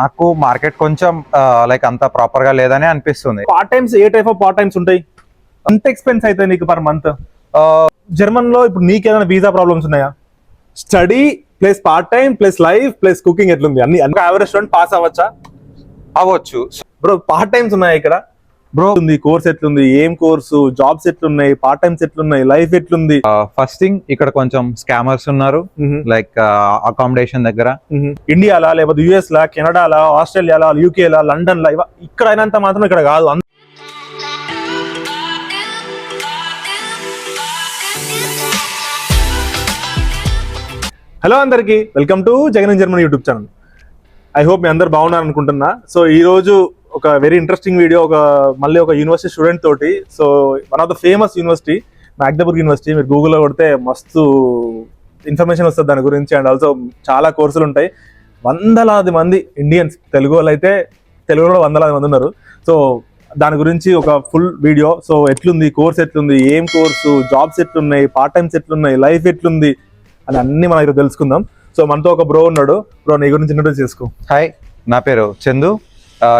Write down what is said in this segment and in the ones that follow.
నాకు మార్కెట్ కొంచెం లైక్ అంత ప్రాపర్ గా లేదని అనిపిస్తుంది. Part times A type of part times ఉంటాయి? ఎంత ఎక్స్పెన్స్ అవుతాయి నీకు పర్ మంత్? జర్మన్ లో ఇప్పుడు నీకు ఏదైనా వీసా ప్రాబ్లమ్స్ ఉన్నాయా? Study plus part time plus life plus cooking ఎట్లుంది? అన్ని యావరేజ్ స్టూడెంట్ పాస్ అవ్వచ్చా? అవ్వచ్చు బ్రో. పార్ట్ టైమ్స్ ఉన్నాయా ఇక్కడ? బ్రో ఉంది కోర్స్ ఎట్లుంది, ఏం కోర్సు, జాబ్స్ ఎట్లున్నాయి, పార్ట్ టైమ్స్ ఎట్లున్నాయి, లైఫ్ ఎట్లుంది? ఫస్ట్ థింగ్ ఇక్కడ కొంచెం స్కామర్స్ ఉన్నారు, లైక్ అకామిడేషన్ దగ్గర. ఇండియాలా లేకపోతే యుఎస్ లా, కెనడాలా, ఆస్ట్రేలియాలా, యూకేలా, లండన్ లా, ఇక్కడ అయినంత మాత్రం ఇక్కడ కాదు. హలో అందరికి, welcome to Jagan Germany YouTube channel. I hope మీ అందరు బాగున్నారు అనుకుంటున్నా. సో ఈ రోజు ఒక వెరీ ఇంట్రెస్టింగ్ వీడియో, మళ్ళీ ఒక యూనివర్సిటీ స్టూడెంట్ తోటి. So one of the famous university Magdeburg university. మీరు గూగుల్లో కొడితే మస్తు ఇన్ఫర్మేషన్ వస్తుంది దాని గురించి. అండ్ ఆల్సో చాలా కోర్సులు ఉంటాయి. వందలాది మంది ఇండియన్స్, తెలుగు వాళ్ళు అయితే తెలుగులో వందలాది మంది ఉన్నారు. సో దాని గురించి ఒక ఫుల్ వీడియో. సో ఎట్లుంది కోర్స్, ఎట్లుంది, ఏం కోర్సు, జాబ్స్ ఎట్లున్నాయి, పార్ట్ టైమ్స్ ఎట్లున్నాయి, లైఫ్ ఎట్లుంది అని అన్ని మనం ఇక్కడ తెలుసుకుందాం. సో మనతో ఒక బ్రో ఉన్నాడు. బ్రో, నీ గురించి ఇంట్రొడ్యూస్ చేసుకో. హాయ్, నా పేరు చందు.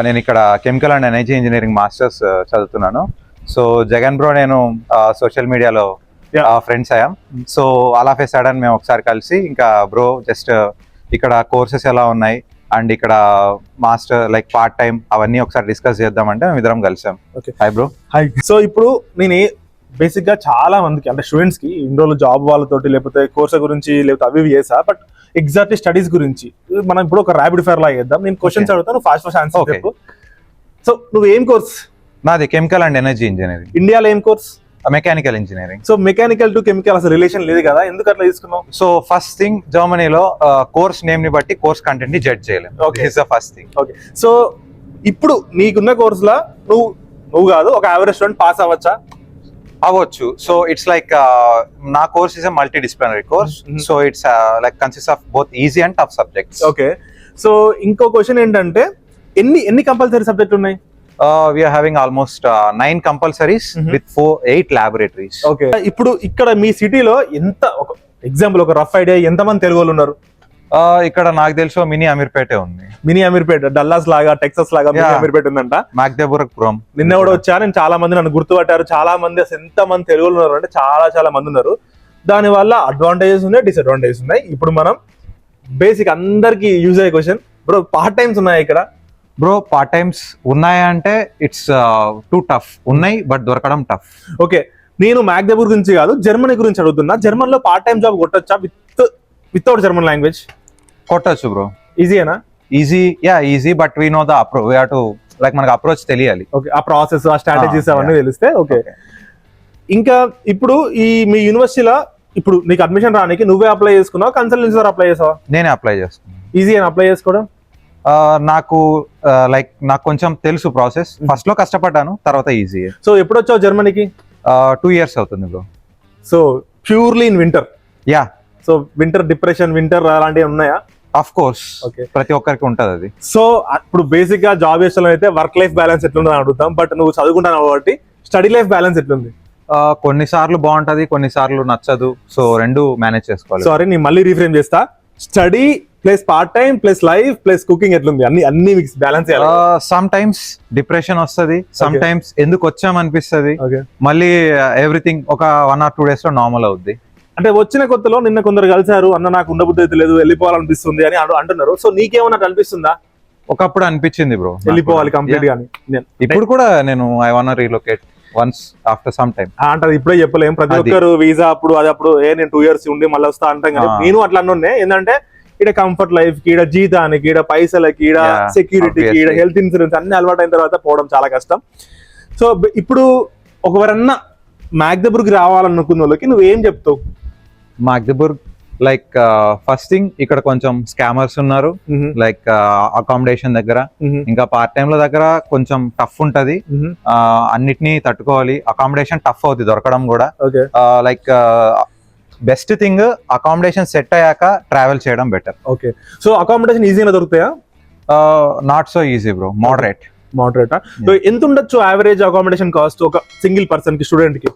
నేను ఇక్కడ chemical and energy engineering masters చదువుతున్నాను. సో జగన్ బ్రో నేను సోషల్ మీడియాలో ఫ్రెండ్స్ అయ్యాం. సో అలా ఫే సడన్ మేము ఒకసారి కలిసి, ఇంకా బ్రో జస్ట్ ఇక్కడ కోర్సెస్ ఎలా ఉన్నాయి అండ్ ఇక్కడ మాస్టర్ లైక్ పార్ట్ టైం అవన్నీ ఒకసారి డిస్కస్ చేద్దామంటే మేము ఇద్దరం కలిసాం. Okay, hi bro. Hi. So ఇప్పుడు నేను బేసిక్ గా చాలా మందికి, అంటే స్టూడెంట్స్ కి ఇన్ని రోజులు జాబ్ వాళ్ళతోటి లేకపోతే కోర్స్ గురించి లేకపోతే అవి చేసా, బట్ ఎగ్జాక్ట్లీ స్టడీస్ గురించి మనం ఇప్పుడు ఒక ర్యాపిడ్ ఫైర్ లాగా చేద్దాం. నేను క్వశ్చన్స్ అడుగుతాను, ఫాస్ట్ ఆన్సర్ చెప్పు. సో నువ్వు ఏం కోర్స్? నాది కెమికల్ అండ్ ఎనర్జీ ఇంజనీరింగ్. ఇండియాలో ఏం course? Mechanical engineering. So mechanical to chemical అసలు రిలేషన్ లేదు కదా, ఎందుకు అట్లా తీసుకున్నావు? సో ఫస్ట్ థింగ్, జర్మనీలో కోర్స్ నేమ్ ని బట్టి కోర్స్ కంటెంట్ ని జడ్జ్ చేయలేం. Okay, it's the first thing. Okay. So ఇప్పుడు నీకున్న కోర్సులా నువ్వు కాదు ఒక యావరేజ్ స్టూడెంట్ పాస్ అవ్వచ్చా? అవ్వచ్చు. సో ఇట్స్ లైక్ నా course is a multi disciplinary course. So it's like consist of both easy and tough subjects. Okay. So ఇంకో question ఏంటంటే, ఎన్ని కంపల్సరీ సబ్జెక్ట్ ఉన్నాయి? We are having almost 9 compulsories with 8 laboratories. Okay. ఇప్పుడు ఇక్కడ మీ సిటీలో ఎంత, ఒక ఎగ్జాంపుల్, ఒక రఫ్ ఐడియా ఎంతమంది తెలుగు వాళ్ళు ఉన్నారు? ఇక్కడ నాకు తెలుసు మినీ అమీర్పేట ఉంది. మినీ అమీర్పేట, డల్లాస్ లాగా, టెక్సస్ లాగా మినీ అమీర్పేట ఉందంట. మ్యాగ్డెబర్గ్ పురం. నిన్న కూడా వచ్చా నేను, చాలా మంది నన్ను గుర్తుపట్టారు. చాలా మంది, అసలు ఎంత మంది తెలుగు ఉన్నారు అంటే చాలా మంది ఉన్నారు. దాని వల్ల అడ్వాంటేజెస్ ఉన్నాయి, డిసడ్వాంటేజెస్ ఉన్నాయి. ఇప్పుడు మనం బేసిక్ అందరికి యూజ్ అయ్యే క్వశ్చన్, బ్రో పార్ట్ టైమ్స్ ఉన్నాయా ఇక్కడ? బ్రో పార్ట్ టైమ్స్ ఉన్నాయా అంటే ఇట్స్ టూ టఫ్. ఉన్నాయి బట్ దొరకడం టఫ్. ఓకే, నేను మ్యాగ్డెబర్గ్ గురించి కాదు, జర్మనీ గురించి అడుగుతున్నా. జర్మన్ లో పార్ట్ టైం జాబ్ కొట్టొచ్చా వితౌట్ జర్మన్ లాంగ్వేజ్? కొట్టచ్చు బ్రో. ఈజీయేనా? Easy but we know the approach. We have to like మనకు అప్రోచ్ తెలియాలి. ఓకే, ఆ ప్రాసెస్, ఆ స్ట్రాటజీస్ అవన్నీ తెలిస్తే ఓకే. ఇంకా ఇప్పుడు మీ యూనివర్సిటీలో ఇప్పుడు నీకు అడ్మిషన్ రానికి నువ్వే అప్లై చేసుకున్నావు, కన్సల్టెన్సీ ద్వారా అప్లై చేసావా? నేనే అప్లై చేసుకున్నాను. ఈజీ అని అప్లై చేసుకోవడం? నాకు నాకు కొంచెం తెలుసు ప్రాసెస్. ఫస్ట్ లో కష్టపడ్డాను, తర్వాత ఈజీ. సో ఎప్పుడు వచ్చావు జర్మనీకి? 2 years అవుతుంది bro. So purely in winter? Yeah. So winter depression, winter అలాంటివి ఉన్నాయా? Of course. ఓకే, ప్రతి ఒక్కరికి ఉంటది అది. సో ఇప్పుడు బేసిక్ గా జాబ్ చేసిన అయితే వర్క్ లైఫ్ బ్యాలెన్స్ ఎట్లుందని అడుగుతాం. బట్ నువ్వు చదువుకుంటావు కాబట్టి స్టడీ లైఫ్ బ్యాలెన్స్ ఎట్లుంది? కొన్నిసార్లు బాగుంటది, కొన్నిసార్లు నచ్చదు. సో రెండు మేనేజ్ చేసుకోవాలి. సారీ, నేను మళ్ళీ రీఫ్రేమ్ చేస్తా. Study plus part time plus life plus cooking ఎట్లుంది? అన్ని మిక్స్ బ్యాలెన్స్ చేయాలి. సమ్ టైమ్స్ డిప్రెషన్ వస్తుంది, సమ్ టైమ్స్ ఎందుకు వచ్చామనిపిస్తుంది, మళ్ళీ ఎవ్రీథింగ్ ఒక 1 or 2 days లో నార్మల్ అవుద్ది. అంటే వచ్చిన కొత్తలో నిన్న కొందరు కలిసారు, అన్న నాకు ఉండబుద్ధి అయితే లేదు, వెళ్ళిపోవాలనిపిస్తుంది అని అంటున్నారు. సో నీకేమన్నా అనిపిస్తుందా? ఒకప్పుడు అనిపించింది బ్రో, వెళ్ళిపోవాలి కంప్లీట్ గా. ఇప్పుడు కూడా నేను I want relocate once after some time అంటే ఇప్పుడే చెప్పలేం. ప్రతి ఒక్కరు వీసా అప్పుడు నేను 2 years ఉండి మళ్ళీ వస్తా అంటాం కదా. నేను అట్లా అన్నున్నా, ఏంటంటే ఇక్కడ కంఫర్ట్ లైఫ్ కి, ఇక్కడ జీతానికి, ఇక్కడ పైసలకి, ఇక్కడ సెక్యూరిటీకి, ఇక్కడ హెల్త్ ఇన్సూరెన్స్ అన్ని అలవాటు అయిన తర్వాత పోవడం చాలా కష్టం. సో ఇప్పుడు ఒకవరన్నా మ్యాగ్డెబర్గ్ రావాలనుకున్న వాళ్ళకి నువ్వేం చెప్తావు? మ్యాగ్డెబర్గ్ లైక్ ఫస్ట్ థింగ్, ఇక్కడ కొంచెం స్కామర్స్ ఉన్నారు, లైక్ అకామిడేషన్ దగ్గర. ఇంకా పార్ట్ టైం లో దగ్గర కొంచెం టఫ్ ఉంటది. అన్నిటినీ తట్టుకోవాలి. అకామిడేషన్ టఫ్ అవుతుంది దొరకడం కూడా. Like best thing, accommodation set అయ్యాక ట్రావెల్ చేయడం బెటర్. ఓకే. సో అకామిడేషన్ ఈజీగా దొరుకుతాయా? Not so easy bro, moderate. So ఎంత ఉండొచ్చు యావరేజ్ అకామిడేషన్ కాస్ట్ ఒక సింగిల్ పర్సన్ కి, స్టూడెంట్ కి?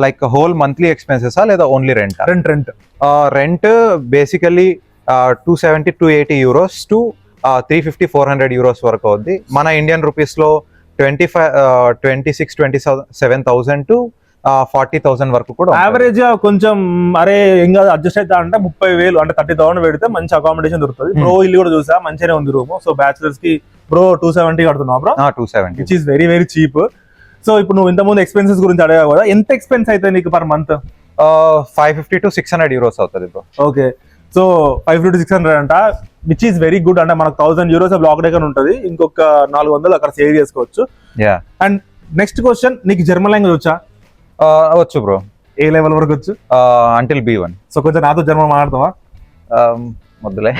లైక్ హోల్ మంత్లీ ఎక్స్పెన్సెస్ లేదా only rent? Rent basically 270 to 280 euros to 350-400 euros వరకు అవుద్ది. మన ఇండియన్ రూపీస్ లో 26,000-27,000 టు 40,000 వరకు కూడా ఉంటుంది. యావరేజ్ గా కొంచెం అరే ఇంకా అడ్జస్ట్ అవుతా అంటే 30,000 అంటే 30,000 పెడితే మంచి అకామిడేషన్ దొరుకుతుంది. బ్రో ఇల్లు కూడా చూసా మంచిగానే ఉంది రూమ్. సో బ్యాచులర్స్ కి బ్రో 270 కడుతున్నావు bro. 270, which is very very cheap. So ఇప్పుడు నువ్వు ఇంతకుముందు ఎక్స్పెన్సెస్ గురించి అడిగావు కదా, ఎంత ఎక్స్పెన్స్ అయితే నీకు పర్ మంత్? 550-600 యూరోస్ అవుతుంది బ్రో. ఓకే, సో 550-600 అంట, విచ్ ఈస్ వెరీ గుడ్. అంటే మనకు 1000 యూరోస్ బ్లాక్ డేకన్ ఉంటుంది, ఇంకొక 400 అక్కడ సేవ్ చేసుకోవచ్చు. అండ్ నెక్స్ట్ క్వశ్చన్, నీకు జర్మన్ లాంగ్వేజ్ వచ్చా? వచ్చు బ్రో. ఏ లెవెల్ వరకు వచ్చు? Until B1. సో కొంచెం నాతో జర్మన్ మాట్లాడతావా? మొదలే.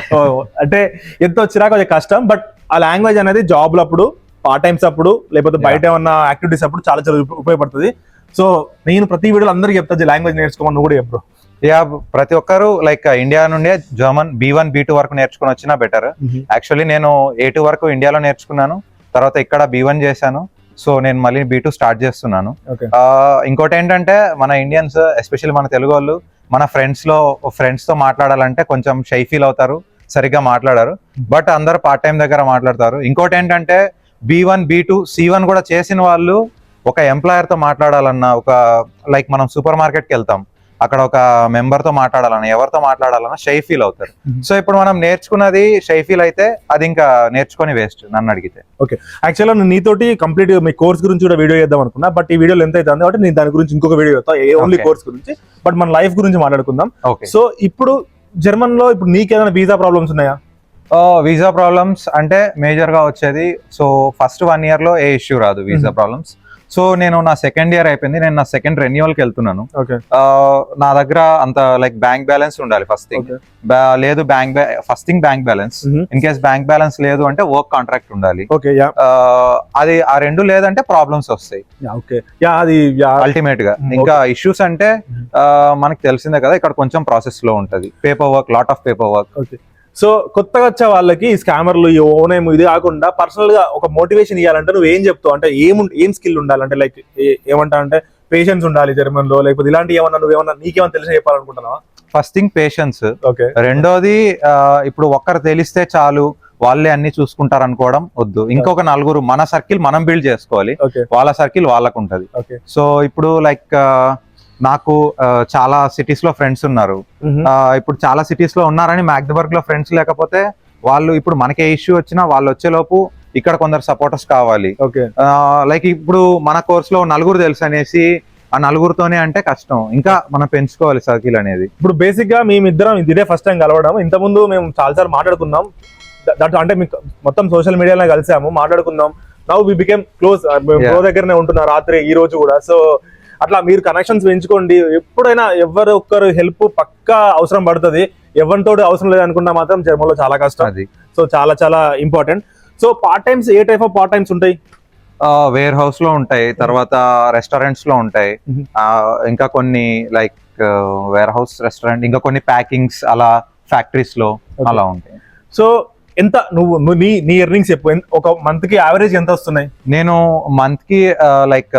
అంటే ఎంత వచ్చినా కొంచెం కష్టం, బట్ ఆ లాంగ్వేజ్ అనేది జాబ్లు అప్పుడు, పార్ట్ టైమ్స్ అప్పుడు, లేకపోతే బయట ఏమన్నా యాక్టివిటీస్ అప్పుడు చాలా చాలా ఉపయోగపడుతుంది. సో నేను ప్రతి వీడియోలో అందరికీ చెప్తా లాంగ్వేజ్ నేర్చుకోమని, నువ్వు కూడా చెప్పు. ప్రతి ఒక్కరు లైక్ ఇండియా నుండే జర్మన్ B1 B2 వరకు నేర్చుకుని వచ్చినా బెటర్. యాక్చువల్లీ నేను A2 వరకు ఇండియాలో నేర్చుకున్నాను, తర్వాత ఇక్కడ B1 చేశాను. సో నేను మళ్ళీ B2 స్టార్ట్ చేస్తున్నాను. ఇంకోటి ఏంటంటే మన ఇండియన్స్, ఎస్పెషల్లీ మన తెలుగు వాళ్ళు, మన ఫ్రెండ్స్ తో మాట్లాడాలంటే కొంచెం షై ఫీల్ అవుతారు, సరిగ్గా మాట్లాడారు. బట్ అందరు పార్ట్ టైం దగ్గర మాట్లాడతారు. ఇంకోటి ఏంటంటే B1 B2 C1 కూడా చేసిన వాళ్ళు ఒక ఎంప్లాయర్ తో మాట్లాడాలన్నా, ఒక లైక్ మనం సూపర్ మార్కెట్కి వెళ్తాం, అక్కడ ఒక మెంబర్ తో మాట్లాడాలన్నా, ఎవరితో మాట్లాడాలన్నా షై ఫీల్ అవుతారు. సో ఇప్పుడు మనం నేర్చుకున్నది షై ఫీల్ అయితే అది ఇంకా నేర్చుకొని వేస్ట్ నన్ను అడిగితే. ఓకే, యాక్చువల్గా నేను నీతోటి కంప్లీట్ మీ కోర్స్ గురించి కూడా వీడియో చేద్దాం అనుకున్నా, బట్ ఈ వీడియోలో ఎంత అవుతుంది కాబట్టి నేను దాని గురించి ఇంకొక వీడియో చేస్తా, ఓన్లీ కోర్స్ గురించి. బట్ మన లైఫ్ గురించి మాట్లాడుకుందాం. సో ఇప్పుడు జర్మన్ లో ఇప్పుడు నీకేదైనా వీసా ప్రాబ్లమ్స్ ఉన్నాయా? వీసా ప్రాబ్లమ్స్ అంటే మేజర్ గా వచ్చేది, సో ఫస్ట్ 1 year లో ఏ ఇష్యూ రాదు వీసా ప్రాబ్లమ్స్. సో నేను నా సెకండ్ ఇయర్ అయిపోయింది, నేను నా సెకండ్ రెన్యువల్కి వెళ్తున్నాను. నా దగ్గర అంత లైక్ బ్యాంక్ బ్యాలెన్స్ ఉండాలి ఫస్ట్ థింగ్. లేదు first thing bank balance. In case bank balance లేదు అంటే వర్క్ కాంట్రాక్ట్ ఉండాలి. అది ఆ రెండు లేదంటే ప్రాబ్లమ్స్ వస్తాయి అల్టిమేట్ గా. ఇంకా ఇష్యూస్ అంటే మనకు తెలిసిందే కదా, ఇక్కడ కొంచెం ప్రాసెస్ లో ఉంటది, paper work, lot of paper work. So కొత్తగా వచ్చే వాళ్ళకి స్కామర్లు ఓనేమ్ ఇది కాకుండా పర్సనల్ గా ఒక మోటివేషన్ ఇవ్వాలంటే నువ్వు ఏం చెప్తావు? అంటే ఏం స్కిల్ ఉండాలంటే లైక్ ఏమంటా అంటే పేషెన్స్ ఉండాలి జర్మన్ లో, లేకపోతే ఇలాంటి ఏమన్నా నువ్వేమన్నా నీకేమన్నా తెలిసి చెప్పాలనుకుంటున్నావా? First thing patience. రెండోది ఇప్పుడు ఒక్కరు తెలిస్తే చాలు వాళ్ళే అన్ని చూసుకుంటారు అనుకోవడం వద్దు. ఇంకొక 4 మన సర్కిల్ మనం బిల్డ్ చేసుకోవాలి, వాళ్ళ సర్కిల్ వాళ్ళకు ఉంటది. సో ఇప్పుడు లైక్ నాకు చాలా సిటీస్ లో ఫ్రెండ్స్ ఉన్నారు. ఇప్పుడు చాలా సిటీస్ లో ఉన్నారని మ్యాగ్డబర్గ్ లో ఫ్రెండ్స్ లేకపోతే వాళ్ళు ఇప్పుడు మనకే ఇష్యూ వచ్చినా వాళ్ళు వచ్చే లోపు ఇక్కడ కొందరు సపోర్టర్స్ కావాలి. లైక్ ఇప్పుడు మన కోర్స్ లో 4 తెలుసు అనేసి ఆ 4తోనే అంటే కష్టం, ఇంకా మనం పెంచుకోవాలి సర్కిల్ అనేది. ఇప్పుడు బేసిక్ గా మేమిద్దరం ఇదే ఫస్ట్ టైం కలవడం. ఇంతకుముందు మేము చాలాసార్లు మాట్లాడుకున్నాం, అంటే మొత్తం సోషల్ మీడియాలో కలిసాము, మాట్లాడుకున్నాం. Now we became close. Bro దగ్గరనే ఉంటున్నా రాత్రి ఈ రోజు కూడా. సో అట్లా మీరు కనెక్షన్స్ పెంచుకోండి. ఎప్పుడైనా ఎవరు ఒక్కరు హెల్ప్ పక్కా అవసరం పడుతుంది. ఎవరితో అవసరం లేదు అనుకున్నా మాత్రం జర్మన్లో చాలా కష్టం. అది సో చాలా చాలా important. So part times A type of part times ఉంటాయి? వేర్ హౌస్ లో ఉంటాయి, తర్వాత రెస్టారెంట్స్ లో ఉంటాయి, ఇంకా కొన్ని లైక్ వేర్ హౌస్, రెస్టారెంట్, ఇంకా కొన్ని ప్యాకింగ్స్ అలా ఫ్యాక్టరీస్ లో అలా ఉంటాయి. సో ఎంత నువ్వు నీ ఎర్నింగ్స్ చెప్పు, ఒక మంత్ కి యావరేజ్ ఎంత వస్తున్నాయి? నేను మంత్ కి లైక్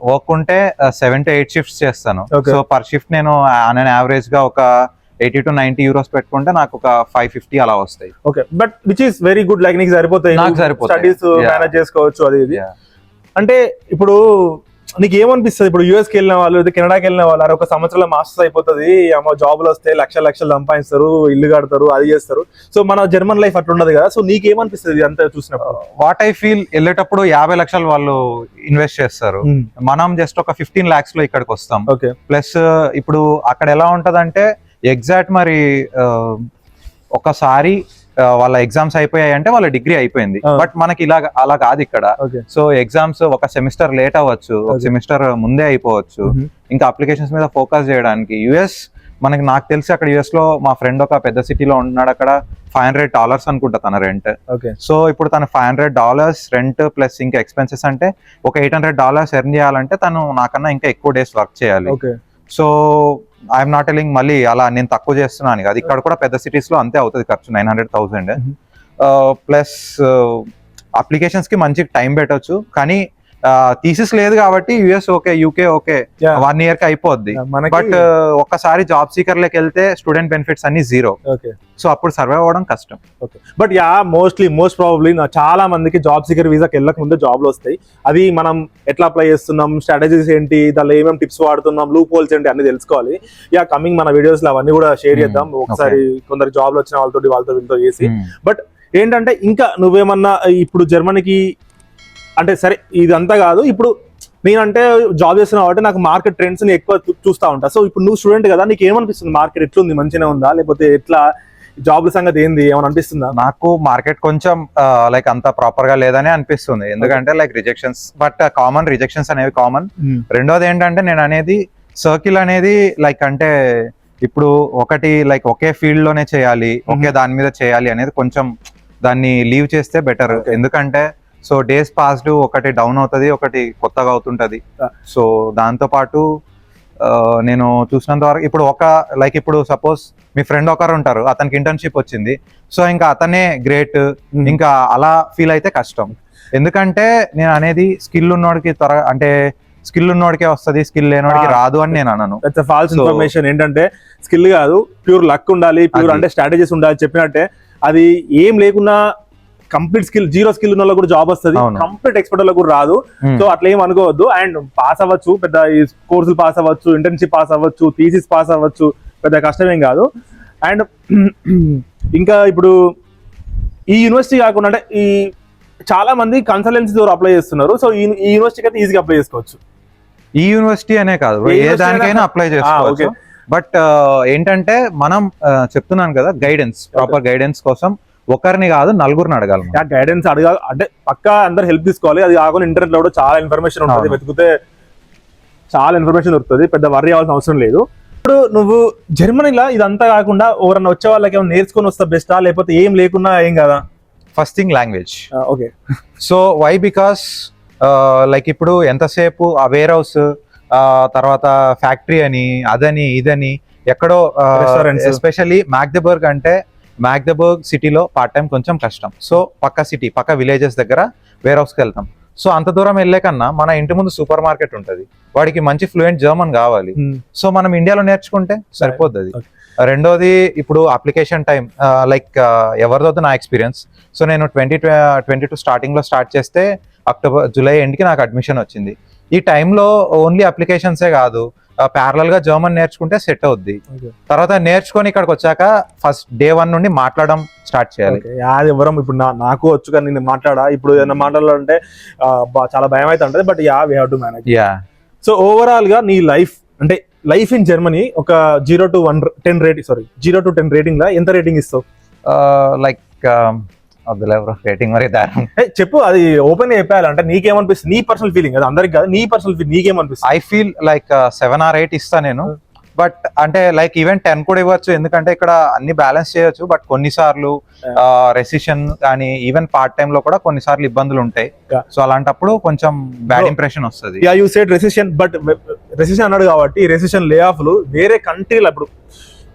వర్క్ ఉంటే 7 to 8 షిఫ్ట్స్ చేస్తాను. సో పర్ షిఫ్ట్ నేను యావరేజ్ గా ఒక 80 to 90 యూరోస్ పెట్టుకుంటే నాకు ఒక 550 అలా వస్తాయి. Okay, but which is very good. Like నీకు సరిపోతాయి, స్టడీస్ మేనేజ్ చేసుకోవచ్చు. అది ఇది అంటే ఇప్పుడు నీకు ఏమనిపిస్తుంది? ఇప్పుడు యూఎస్కి వెళ్ళిన వాళ్ళు, కెనడాకి వెళ్ళిన వాళ్ళు, ఒక సంవత్సరంలో మాస్టర్స్ అయిపోతుంది, అమ్మ జాబ్లు వస్తే లక్షలు సంపాదిస్తారు, ఇల్లు కడతారు, అది చేస్తారు. సో మన జర్మన్ లైఫ్ అట్లా ఉండదు కదా. సో నీకేమనిపిస్తుంది అంతా చూసినప్పుడు? వాట్ ఐ ఫీల్, వెళ్ళేటప్పుడు 50 లక్షలు వాళ్ళు ఇన్వెస్ట్ చేస్తారు, మనం జస్ట్ ఒక 15 lakhs లో ఇక్కడికి వస్తాం. ప్లస్ ఇప్పుడు అక్కడ ఎలా ఉంటదంటే ఎగ్జాక్ట్ మరి ఒకసారి వాళ్ళ ఎగ్జామ్స్ అయిపోయాయి అంటే వాళ్ళ డిగ్రీ అయిపోయింది. బట్ మనకి అలా కాదు ఇక్కడ. సో ఎగ్జామ్స్ ఒక సెమిస్టర్ లేట్ అవ్వచ్చు, ఒక సెమిస్టర్ ముందే అయిపోవచ్చు. ఇంకా అప్లికేషన్స్ మీద ఫోకస్ చేయడానికి నాకు తెలిసి అక్కడ యుఎస్ లో మా ఫ్రెండ్ ఒక పెద్ద సిటీలో ఉంటున్నాడు, అక్కడ $500 అనుకుంటా తన రెంట్. సో ఇప్పుడు తన $500 రెంట్ ప్లస్ ఇంకా ఎక్స్పెన్సెస్ అంటే ఒక $800 ఎర్న్ చేయాలంటే తను నాకన్నా ఇంకా ఎక్కువ డేస్ వర్క్ చేయాలి. సో ఐఎమ్ నాట్ టెలింగ్ మళ్ళీ అలా నేను తక్కువ చేస్తున్నాను కదా, ఇక్కడ కూడా పెద్ద సిటీస్ లో అంతే అవుతుంది ఖర్చు, 900,000. ప్లస్ అప్లికేషన్స్ కి మంచి టైం పెట్టవచ్చు, కానీ థీసిస్ లేదు కాబట్టి US okay, UK okay, Yeah. 1 year కి అయిపోద్ది. మనకి బట్ ఒక్కసారి జాబ్ సీకర్ లకి వెళ్తే స్టూడెంట్ బెనిఫిట్స్ అన్ని జీరో. ఓకే సో అప్పుడు సర్వైవ్ అవ్వడం కష్టం. ఓకే బట్ మోస్ట్ ప్రాబబ్లీ చాలా మందికి జాబ్ సీకర్ వీసాకి వెళ్ళక ముందే జాబ్లు వస్తాయి. అది మనం ఎట్లా అప్లై చేస్తున్నాం, స్ట్రాటజీస్ ఏంటి, దానిలో ఏమేమి టిప్స్ వాడుతున్నాం, లూప్ హోల్స్ ఏంటి అన్ని తెలుసుకోవాలి. కమింగ్ మన వీడియోస్ లో అవన్నీ కూడా షేర్ చేద్దాం. ఒకసారి కొందరు జాబ్లు వచ్చిన వాళ్ళతో వీళ్ళతో చేసి. బట్ ఏంటంటే ఇంకా నువ్వేమన్నా ఇప్పుడు జర్మనీకి అంటే సరే ఇదంతా కాదు, ఇప్పుడు నేనంటే జాబ్ చేస్తున్నావు కాబట్టి నాకు మార్కెట్ ట్రెండ్స్ ని ఎక్కువ చూస్తూ ఉంటా. సో ఇప్పుడు నువ్వు స్టూడెంట్ కదా, నీకు ఏమనిపిస్తుంది? మార్కెట్ ఎట్లుంది, మంచిగా ఉందా, లేకపోతే ఎట్లా, జాబ్ల సంగతి ఏంది, ఏమైనా అనిపిస్తుందా? నాకు మార్కెట్ కొంచెం లైక్ అంత ప్రాపర్ గా లేదని అనిపిస్తుంది. ఎందుకంటే like rejections, but common rejections అనేవి కామన్. రెండోది ఏంటంటే నేను అనేది సర్కిల్ అనేది లైక్ అంటే ఇప్పుడు ఒకటి లైక్ ఒకే ఫీల్డ్ లోనే చేయాలి, ఒకే దాని మీద చేయాలి అనేది కొంచెం దాన్ని లీవ్ చేస్తే బెటర్. Okay. ఎందుకంటే సో డేస్ పాస్డ్ ఒకటి డౌన్ అవుతుంది, ఒకటి కొత్తగా అవుతుంటది. Yeah. సో దాంతో పాటు నేను చూసినంత వరకు ఇప్పుడు ఇప్పుడు సపోజ్ మీ ఫ్రెండ్ ఒకరు ఉంటారు, అతనికి ఇంటర్న్షిప్ వచ్చింది, సో ఇంకా అతనే గ్రేట్, ఇంకా అలా ఫీల్ అయితే కష్టం. ఎందుకంటే నేను అనేది స్కిల్ ఉన్నోడికి అంటే స్కిల్ ఉన్నోడికే వస్తుంది, స్కిల్ లేనోడికి రాదు అని నేను అనను. False information. ఏంటంటే స్కిల్ కాదు, ప్యూర్ లక్ ఉండాలి, ప్యూర్ అంటే స్ట్రాటజీస్ ఉండాలి. చెప్పినట్టే అది ఏం లేకున్నా కంప్లీట్ స్కిల్, జీరో స్కిల్ ఉన్న వాళ్ళకి కూడా జాబ్ వస్తుంది, కంప్లీట్ ఎక్స్పర్ట్ వాళ్ళకి కూడా రాదు. సో అట్లా ఏం అనుకోవద్దు. అండ్ పాస్ అవ్వచ్చు, పెద్ద కోర్సులు పాస్ అవ్వచ్చు, ఇంటర్న్షిప్ పాస్ అవ్వచ్చు, థీసిస్ పాస్ అవ్వచ్చు, పెద్ద కష్టమేం కాదు. అండ్ ఇంకా ఇప్పుడు ఈ యూనివర్సిటీ కాకుండా అంటే ఈ చాలా మంది కన్సల్టెన్సీ ద్వారా అప్లై చేస్తున్నారు. సో ఈ యూనివర్సిటీకి అయితే ఈజీగా అప్లై చేసుకోవచ్చు. ఈ యూనివర్సిటీ అనే కాదు, ఏ దానికైనా అప్లై చేసుకోవచ్చు. బట్ ఏంటంటే మనం చెప్తున్నాను కదా, గైడెన్స్, ప్రాపర్ గైడెన్స్ కోసం ఒకరిని కాదు నలుగురిని అడగాలి. గైడెన్స్ అడగాలి అంటే పక్కా అందరు హెల్ప్ తీసుకోవాలి. అది కాకుండా ఇంటర్నెట్ లో కూడా చాలా ఇన్ఫర్మేషన్ ఉంటుంది, వెతికితే చాలా ఇన్ఫర్మేషన్ దొరుకుతుంది, పెద్ద వర్రీ అవ్వాల్సిన అవసరం లేదు. ఇప్పుడు నువ్వు జర్మనీలో ఇదంతా కాకుండా ఎవరన్నా వచ్చే వాళ్ళకి ఏమైనా నేర్చుకొని వస్తా బెస్టా, లేకపోతే ఏం లేకున్నా ఏం కదా? First thing language. Okay so why because like ఇప్పుడు ఎంతసేపు ఆ వేర్ హౌస్ తర్వాత ఫ్యాక్టరీ అని అదని ఇదని ఎక్కడో, ఎస్పెషల్లీ మ్యాగ్డెబర్గ్ అంటే మ్యాగ్డెబర్గ్ సిటీలో పార్ట్ టైం కొంచెం కష్టం. సో పక్క సిటీ, పక్క విలేజెస్ దగ్గర వేర్ హౌస్కి వెళ్తాం. సో అంత దూరం వెళ్ళే కన్నా మన ఇంటి ముందు సూపర్ మార్కెట్ ఉంటుంది, వాడికి మంచి ఫ్లూయెంట్ జర్మన్ కావాలి, సో మనం ఇండియాలో నేర్చుకుంటే సరిపోతుంది. రెండోది ఇప్పుడు అప్లికేషన్ టైం, లైక్ ఎవరిదో నా ఎక్స్పీరియన్స్. సో నేను 2022 స్టార్టింగ్ లో స్టార్ట్ చేస్తే జూలై ఎండ్కి నాకు అడ్మిషన్ వచ్చింది. ఈ టైంలో ఓన్లీ అప్లికేషన్సే కాదు, ప్యారలల్ గా జర్మన్ నేర్చుకుంటే సెట్ అవుద్ది. తర్వాత నేర్చుకొని ఇక్కడికి వచ్చాక ఫస్ట్ డే 1 నుండి మాట్లాడడం స్టార్ట్ చేయాలి. అది ఎవరం ఇప్పుడు నాకు వచ్చు కానీ నేను మాట్లాడా, ఇప్పుడు ఏదైనా మాట్లాడాలంటే చాలా భయం అయితే ఉంటుంది. But we have to manage. So overall గా నీ లైఫ్ ఇన్ జర్మనీ ఒక 0 to 10 రేటింగ్ లా ఎంత రేటింగ్ ఇస్తావు? లైక్ రేటింగ్ మరి చెప్పు, అది ఓపెన్ చెప్పాలంటే నీకేమనిపిస్తుంది? నీ పర్సనల్ ఫీలింగ్, అది అందరికి కాదు, నీ పర్సనల్ ఫీలింగ్ నీకేమనిపిస్తుంది? ఐ ఫీల్ లైక్ 7 or 8 ఇస్తా నేను. బట్ అంటే లైక్ ఈవెన్ 10 కూడా ఇవ్వచ్చు, ఎందుకంటే ఇక్కడ అన్ని బ్యాలెన్స్ చేయొచ్చు. బట్ కొన్నిసార్లు రెసిషన్ కానీ ఈవెన్ పార్ట్ టైమ్ లో కూడా కొన్నిసార్లు ఇబ్బందులు ఉంటాయి. సో అలాంటప్పుడు కొంచెం బ్యాడ్ ఇంప్రెషన్ వస్తుంది. You said recession, but recession అన్నాడు కాబట్టి రెసిషన్ లే ఆఫ్లు వేరే కంట్రీలో, ఇప్పుడు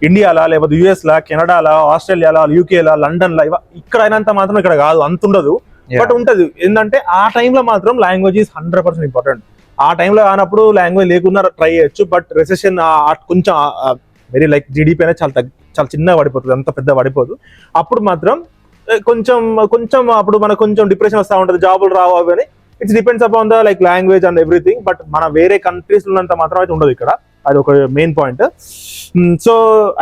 ఇండియాలా, లేకపోతే యుఎస్ లా, కెనడాలా, ఆస్ట్రేలియాలా, యూకేలా, లండన్ లా, ఇక్కడ అయినంత మాత్రం ఇక్కడ కాదు, అంత ఉండదు. బట్ ఉంటది. ఏంటంటే ఆ టైంలో మాత్రం లాంగ్వేజ్ ఈజ్ 100% ఇంపార్టెంట్. ఆ టైంలో కానప్పుడు లాంగ్వేజ్ లేకుండా ట్రై చేయొచ్చు. బట్ రెసెషన్ కొంచెం వెరీ లైక్ జీడిపి అనేది చాలా చిన్నగా పడిపోతుంది, అంత పెద్ద పడిపోదు. అప్పుడు మాత్రం కొంచెం అప్పుడు మనకు కొంచెం డిప్రెషన్ వస్తూ ఉంటుంది, జాబులు రావు అని. It's depends upon the like language and everything. But మన వేరే కంట్రీస్ ఉన్నంత మాత్రం అయితే ఉండదు ఇక్కడ, అది ఒక main point. So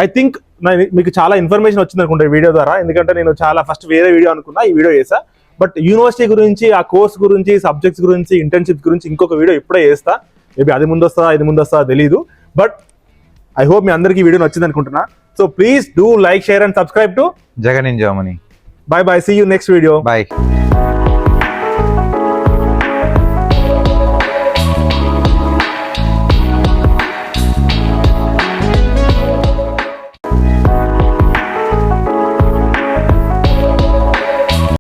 I think మీకు చాలా ఇన్ఫర్మేషన్ వచ్చింది అనుకుంటా ఈ వీడియో ద్వారా. ఎందుకంటే నేను చాలా ఫస్ట్ వేరే వీడియో అనుకున్నా, ఈ వీడియో చేసా. బట్ యూనివర్సిటీ గురించి, ఆ కోర్స్ గురించి, సబ్జెక్ట్స్ గురించి, ఇంటర్న్షిప్స్ గురించి ఇంకొక వీడియో ఇప్పుడే చేస్తా. మేబీ అది ముందు వస్తుందా తెలీదు. బట్ ఐ హోప్ మీ అందరికీ వీడియో నచ్చింది అనుకుంటున్నా. So please do like, share and subscribe to Jagan in Germany. Bye. See you next video. Bye.